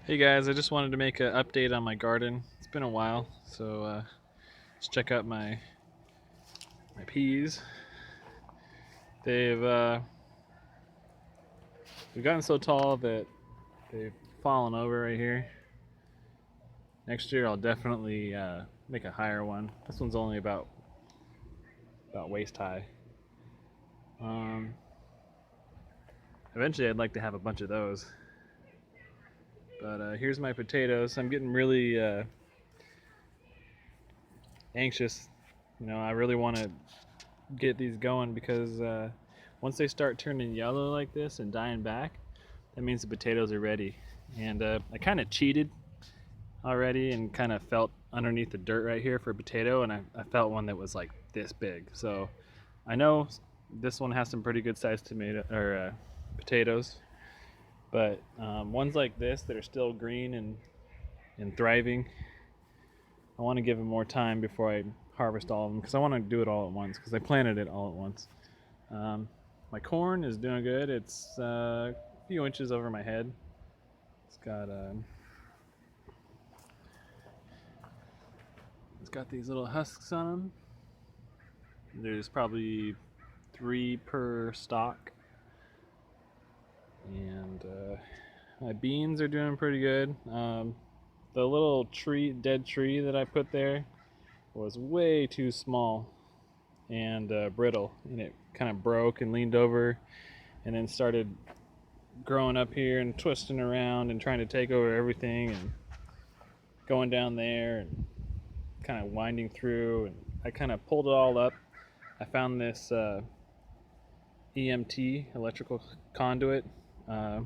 Hey guys, I just wanted to make an update on my garden. It's been a while, so let's check out my peas. They've they've gotten so tall that they've fallen over right here. Next year I'll definitely make a higher one. This one's only about waist high. Um, Eventually I'd like to have a bunch of those. But here's my potatoes. I'm getting really anxious. I really want to get these going because once they start turning yellow like this and dying back, that means the potatoes are ready. And I kind of cheated already and kind of felt underneath the dirt right here for a potato, and I felt one that was like this big. So I know this one has some pretty good sized potatoes, but ones like this that are still green and thriving, I want to give them more time before I harvest all of them because I want to do it all at once because I planted it all at once. Um, my corn is doing good. It's a few inches over my head. It's got it's got these little husks on them. There's probably 3 per stalk, and my beans are doing pretty good. The little dead tree that I put there was way too small and brittle, and it kind of broke and leaned over, and then started growing up here and twisting around and trying to take over everything and going down there and kind of winding through. And I kind of pulled it all up. I found this EMT, electrical conduit. I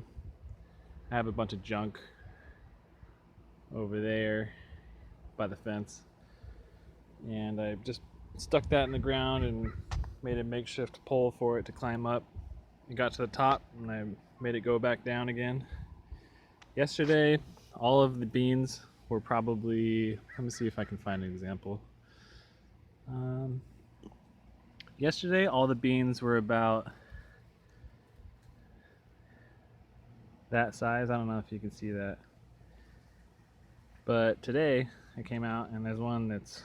have a bunch of junk over there by the fence, and I just stuck that in the ground and made a makeshift pole for it to climb up. It got to the top, and I made it go back down again. Yesterday, all of the beans were probably, let me see if I can find an example. Um, Yesterday, all the beans were about that size. I don't know if you can see that. But today, I came out and there's one that's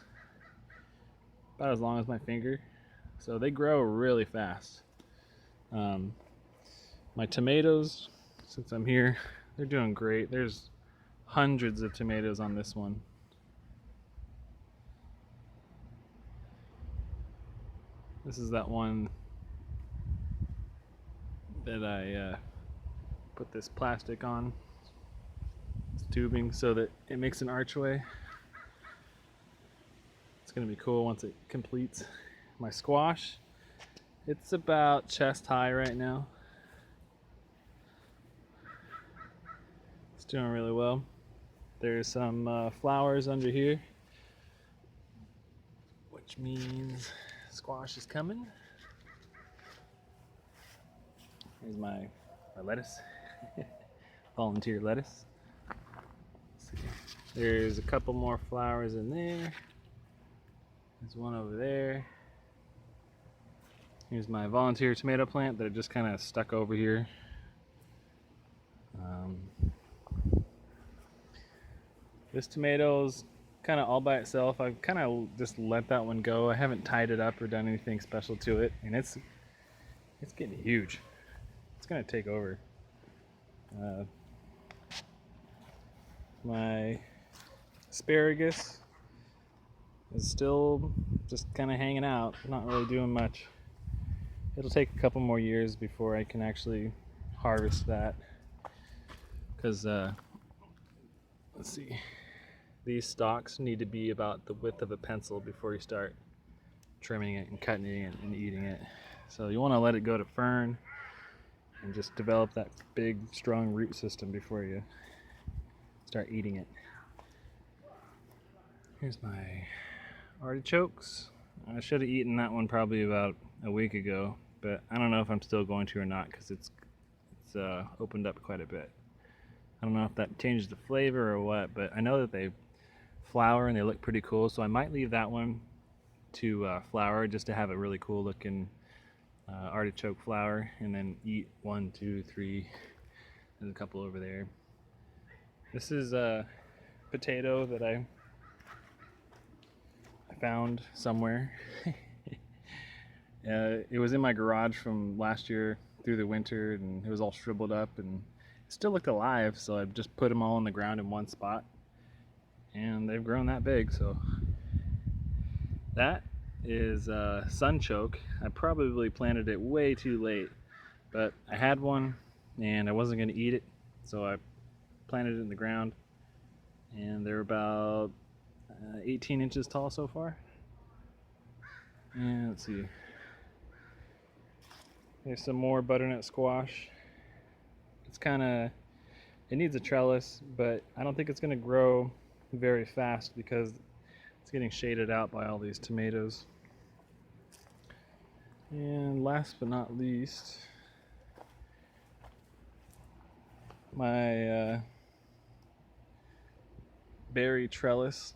about as long as my finger. So they grow really fast. Um, my tomatoes, since I'm here, they're doing great. There's hundreds of tomatoes on this one. This is that one that I put this plastic on, this tubing, so that it makes an archway. It's gonna be cool once it completes. My squash, it's about chest high right now. It's doing really well. There's some flowers under here, which means squash is coming. Here's my lettuce, volunteer lettuce. Let's see. There's a couple more flowers in there. There's one over there. Here's my volunteer tomato plant that are just kind of stuck over here. This tomato's kind of all by itself. I've kind of just let that one go. I haven't tied it up or done anything special to it, and it's getting huge. It's gonna take over. Uh, my asparagus is still just kind of hanging out, not really doing much. It'll take a couple more years before I can actually harvest that, because let's see, these stalks need to be about the width of a pencil before you start trimming it and cutting it and eating it. So you want to let it go to fern and just develop that big, strong root system before you start eating it. Here's my artichokes. I should have eaten that one probably about a week ago, but I don't know if I'm still going to or not because it's opened up quite a bit. I don't know if that changed the flavor or what, but I know that they flower and they look pretty cool, so I might leave that one to flower just to have a really cool looking artichoke flower, and then eat 1, 2, 3. There's a couple over there. This is a potato that I found somewhere. It was in my garage from last year through the winter, and it was all shriveled up and it still looked alive, so I just put them all on the ground in one spot, and they've grown that big. So that is sunchoke. I probably planted it way too late, but I had one and I wasn't going to eat it, so I planted it in the ground, and they're about 18 inches tall so far. And let's see, there's some more butternut squash. It's it needs a trellis, but I don't think it's going to grow very fast because it's getting shaded out by all these tomatoes. And last but not least, my berry trellis.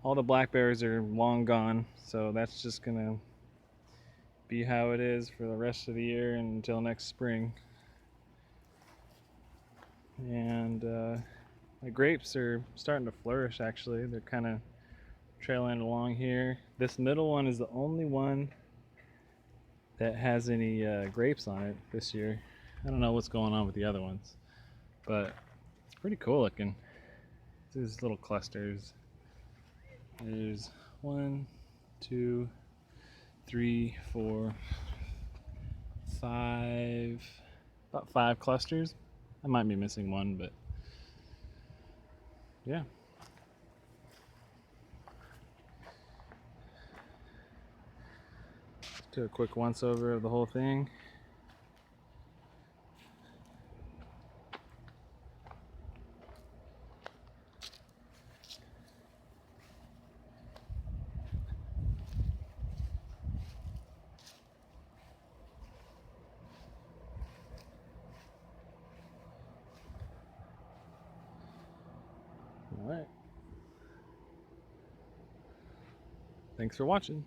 All the blackberries are long gone, so that's just gonna be how it is for the rest of the year until next spring. And my grapes are starting to flourish, actually. They're kind of trailing along here. This middle one is the only one that has any grapes on it this year. I don't know what's going on with the other ones, but it's pretty cool looking. These little clusters. There's 1, 2, 3, 4, 5, about 5 clusters. I might be missing one, but yeah. Do a quick once over of the whole thing. All right. Thanks for watching.